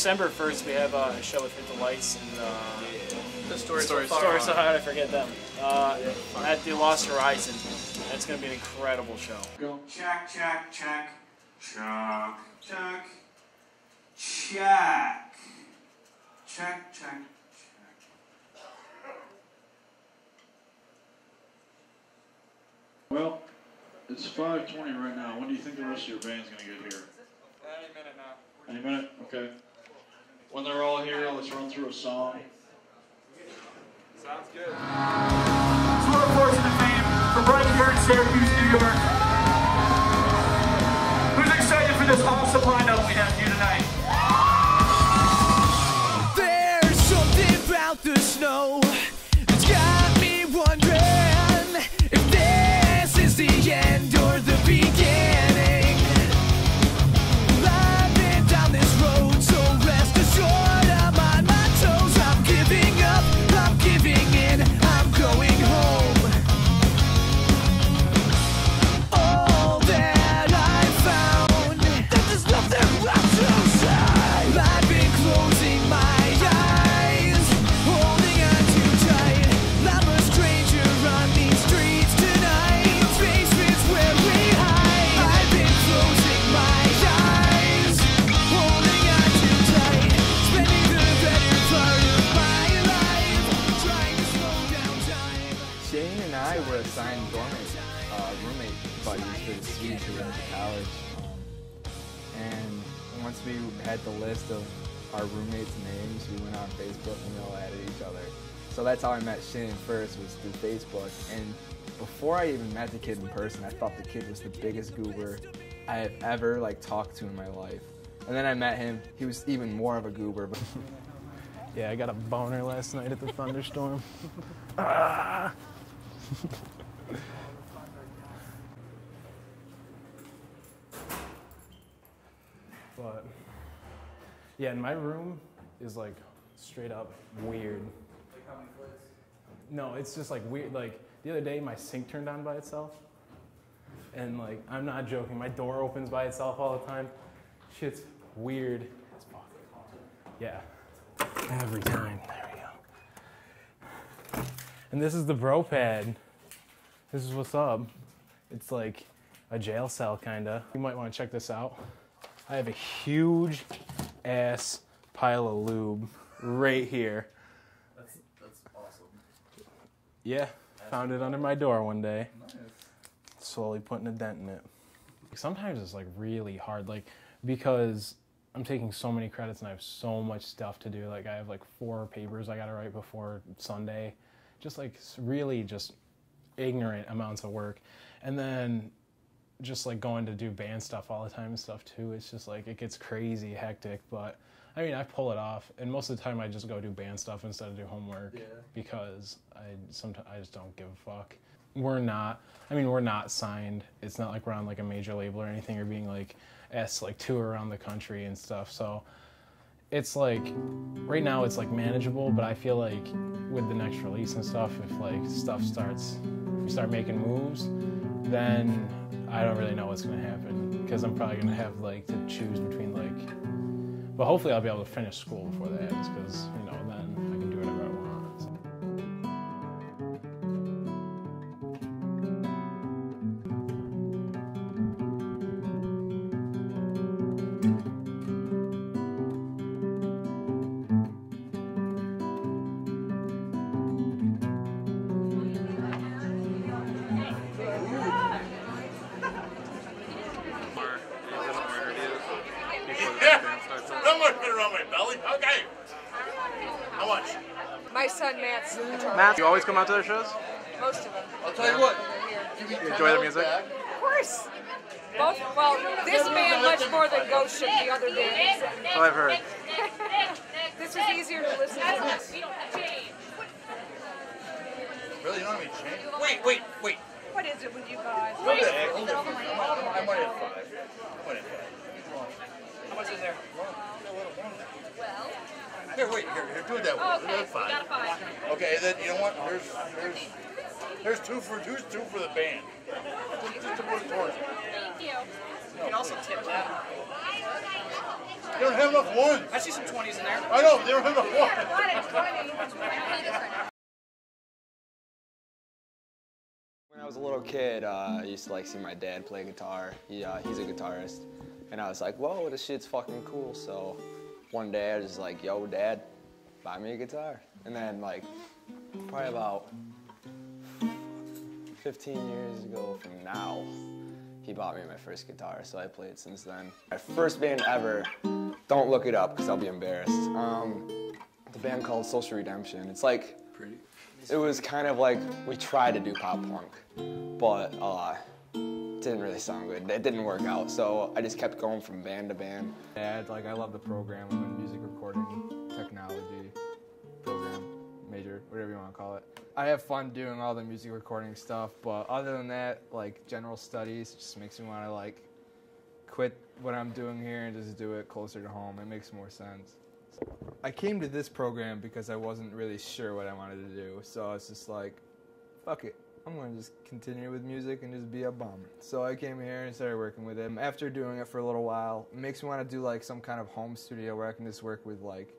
December 1st, we have a show with Hit the Lights and the Story So How did I forget them? At the Lost Horizon. That's going to be an incredible show. Go. Check, check, check. Check, check. Check. Check, check, check. Well, it's 5:20 right now. When do you think the rest of your band's going to get here? Any minute now. Any minute? Okay. When they're all here, let's run through a song. Sounds good. So we're fortunate fame from right here in Syracuse, New York. Who's excited for this awesome lineup we have here tonight? There's something about the snow that's got me wondering if this is the end or the beginning. I've been down this road, so rest assured I'm on my toes. I'm giving up, I'm giving in, I'm going home. All that I found, that there's nothing left to say. I've been closing my eyes, holding on too tight. I'm a stranger on these streets tonight. Basements where we hide. I've been closing my eyes, holding on too tight. Spending the better part of my life trying to slow down time. Shane and I were assigned roommate buddies for the suite we went to college. And once we had the list of our roommates' names, we went on Facebook and we all added each other. So that's how I met Shane first, was through Facebook. And before I even met the kid in person, I thought the kid was the biggest goober I have ever talked to in my life. And then I met him, he was even more of a goober. Yeah, I got a boner last night at the thunderstorm. But yeah, and my room is straight up weird. Like how many plates? No, it's just weird. The other day, my sink turned on by itself, and I'm not joking. My door opens by itself all the time. Shit's weird as fuck. Yeah, every time. There we go. And this is the bro pad. This is what's up. It's like a jail cell, kinda. You might want to check this out. I have a huge ass pile of lube right here. That's awesome. Yeah, found it under my door one day. Nice. Slowly putting a dent in it. Sometimes it's really hard, because I'm taking so many credits and I have so much stuff to do. I have 4 papers I gotta write before Sunday. Just really just ignorant amounts of work. And then just going to do band stuff all the time and stuff too. It's just it gets crazy hectic, but I mean, I pull it off, and most of the time I just go do band stuff instead of do homework. Yeah. Because sometimes I just don't give a fuck. We're not signed. It's not like we're on a major label or anything, or being asked to tour around the country and stuff. So it's right now it's manageable, but I feel with the next release and stuff, if we start making moves, then I don't really know what's gonna happen, because I'm probably gonna have to choose between but hopefully I'll be able to finish school before that, because then I can do whatever I want. So. How much? My son Matt's guitar. Matt, you always come out to their shows? Most of them. I'll tell you what. You enjoy the music? Of course. Both. Well, this band much more than Ghost Ship, the other bands. Oh, I've heard. This was easier to listen to. Really? You don't have any change? Wait. What is it with you guys? I might have 5. How much is there? Here, do it that way. Okay, we got a 5. Okay, then you know what? Here's two for the band. Just to put it towards. Thank you. You can also tip that. They don't have enough ones. I see some 20s in there. I know, they don't have enough ones. When I was a little kid, I used to like see my dad play guitar. He's a guitarist. And I was like, whoa, this shit's fucking cool. So one day I was just like, yo, Dad, buy me a guitar. And then like, probably about 15 years ago from now, he bought me my first guitar, so I played since then. My first band ever, don't look it up because I'll be embarrassed. The band called Social Redemption. It's like, it was kind of like, we tried to do pop punk, but it didn't really sound good. It didn't work out, so I just kept going from band to band. Dad, like I love the program. I'm in music recording technology program, major, whatever you want to call it. I have fun doing all the music recording stuff, but other than that, like general studies just makes me want to like quit what I'm doing here and just do it closer to home. It makes more sense. I came to this program because I wasn't really sure what I wanted to do, so I was just like, fuck it. I'm going to just continue with music and just be a bum. So I came here and started working with it. After doing it for a little while, it makes me want to do like some kind of home studio where I can just work with like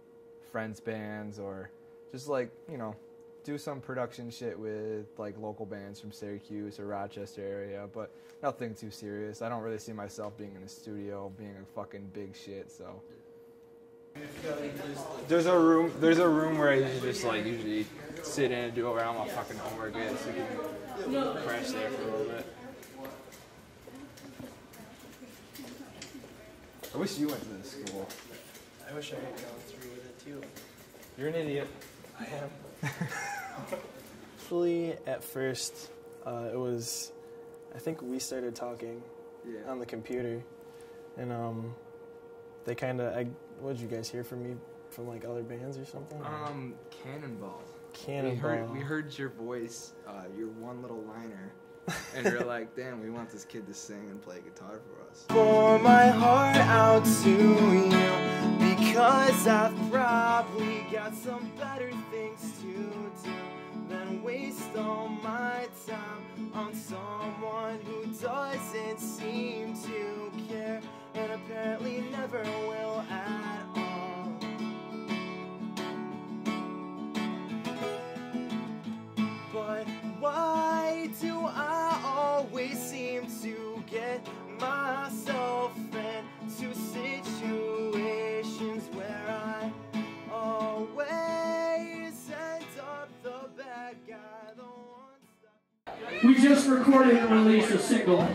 friends' bands or just like, you know, do some production shit with like local bands from Syracuse or Rochester area, but nothing too serious. I don't really see myself being in a studio, being a fucking big shit, so. There's a room where I usually sit in and do whatever all my fucking homework is, so you can crash there for a little bit. I wish you went to this school. I wish I had gone through with it too. You're an idiot. I am. Actually, at first, it was, I think we started talking on the computer, and they kind of, what did you guys hear from me from like other bands or something? Cannonball. Cannonball. We heard your voice, your one little liner, and we're like, damn, we want this kid to sing and play guitar for us. Pour my heart out to you, because I've probably got some better things to do than waste all my time on someone who doesn't seem to care and apparently never will at all. But why do I always seem to get myself into situations where I always end up the bad guy, the one stuck. We just recorded and released a single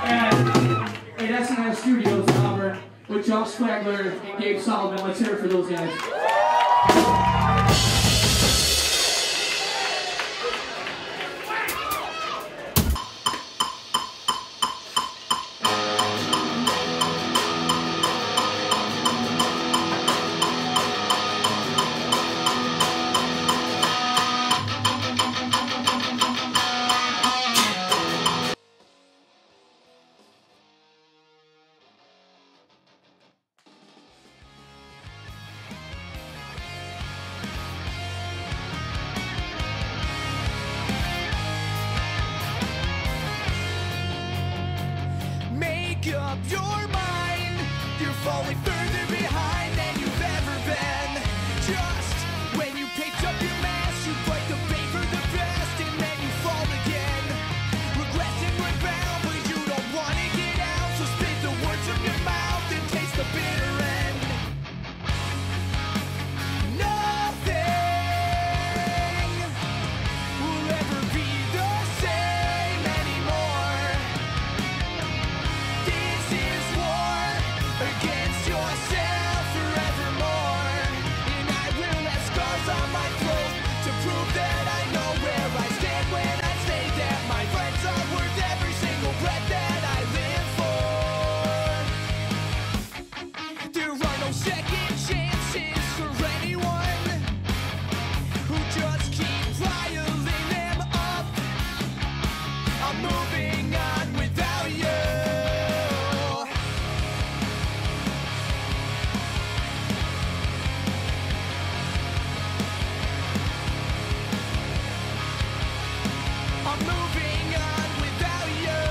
at SNS Studios in Auburn with Josh Flagler and Gabe Solomon. Let's hear it for those guys. Make up your mind, you're falling further behind than you've ever been. Just when you picked up your mask, you fight the bait for the best, and then you fall again. Regressing rebound, but you don't want to get out, so spit the words from your mouth and taste the bitter end. Nothing will ever be the same anymore. This is war against yourself forevermore, and I will have scars on my throat to prove that I know where I stand when I say that my friends are worth every single breath that I live for. There are no second chances for anyone who just keep riling them up. I'm moving on without you. I'm moving on without you.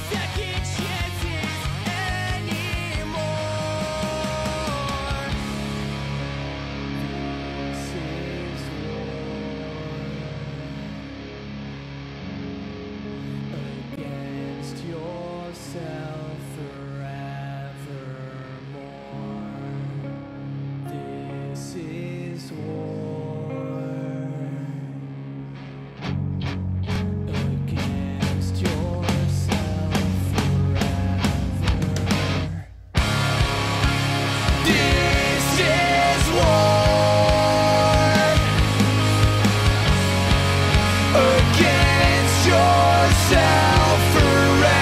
second chances anymore. This is war against yourself forevermore. This is war against yourself forever. This is war against yourself forevermore.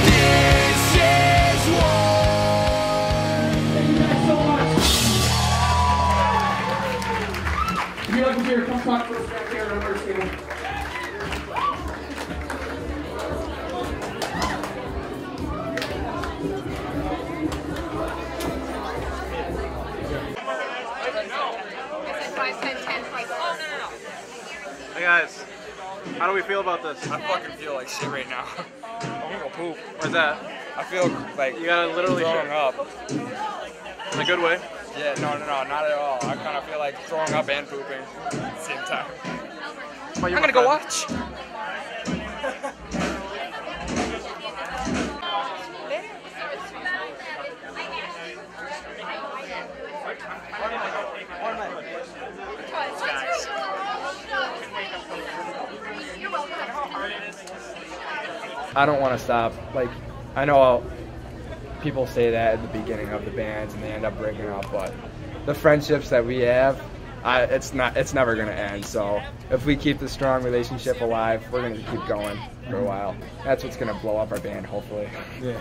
This is war. Thank you guys so much. If you'd like to hear, come talk to us back there on our merch table. Hey guys, how do we feel about this? I fucking feel like shit right now. I'm gonna go poop. Where's that? I feel like You gotta literally throwing shit. up. In a good way. Yeah, no, not at all. I kind of feel like throwing up and pooping at the same time. But I'm gonna go watch. I don't want to stop. Like, I know people say that at the beginning of the bands and they end up breaking up, but the friendships that we have, it's never gonna end. So if we keep the strong relationship alive, we're gonna keep going for a while. That's what's gonna blow up our band, hopefully. Yeah.